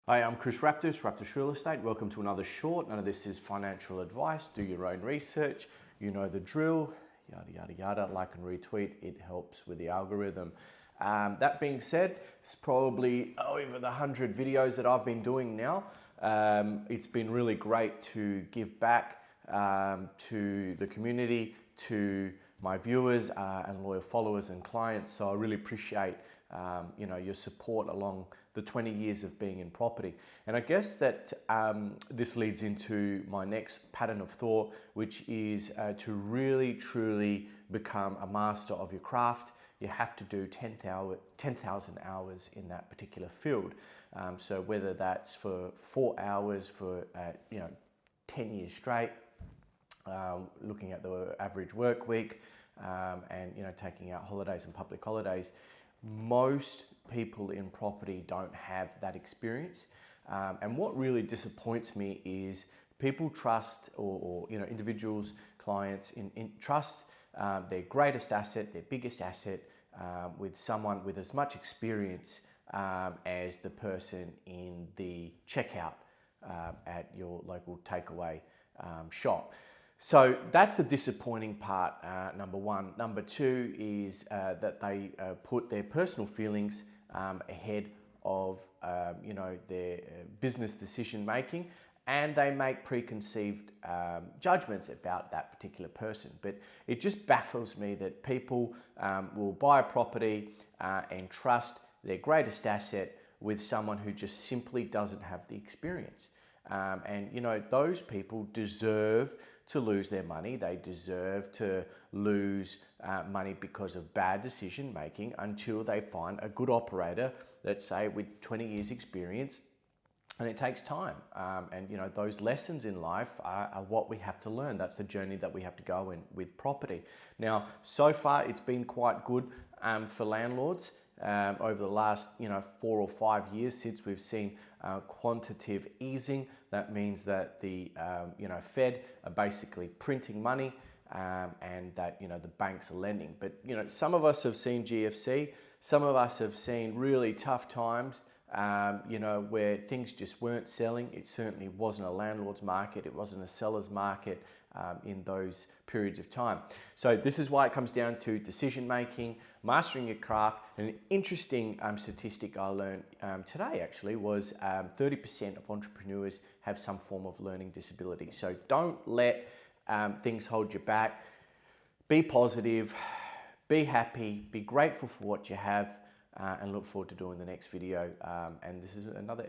Hi, I'm Chris Raptus, Raptus Real Estate. Welcome to another short. None of this is financial advice. Do your own research. You know the drill. Yada, yada, yada. Like and retweet. It helps with the algorithm. That being said, it's probably over the 100 videos that I've been doing now. It's been really great to give back to the community, to my viewers and loyal followers and clients. So I really appreciate your support along the 20 years of being in property. And I guess that this leads into my next pattern of thought, which is to really truly become a master of your craft. You have to do 10,000 hours in that particular field. So whether that's for 4 hours for 10 years straight, looking at the average work week, and taking out holidays and public holidays, most people in property don't have that experience. And what really disappoints me is people trust, or individuals, clients, trust their greatest asset, their biggest asset, with someone with as much experience as the person in the checkout at your local takeaway shop. So that's the disappointing part, number one. Number two is that they put their personal feelings ahead of their business decision making, and they make preconceived judgments about that particular person. But it just baffles me that people will buy a property and trust their greatest asset with someone who just simply doesn't have the experience. Those people deserve to lose their money. They deserve to lose money because of bad decision making until they find a good operator, let's say with 20 years experience. And it takes time. Those lessons in life are what we have to learn. That's the journey that we have to go in with property. Now, so far it's been quite good for landlords. Over the last 4 or 5 years since we've seen quantitative easing. That means that the Fed are basically printing money and that the banks are lending. But some of us have seen GFC, some of us have seen really tough times where things just weren't selling. It certainly wasn't a landlord's market, it wasn't a seller's market in those periods of time. So this is why it comes down to decision making, mastering your craft. And an interesting statistic I learned today actually was 30% of entrepreneurs have some form of learning disability. So don't let things hold you back. Be positive, be happy, be grateful for what you have, and look forward to doing the next video. And this is another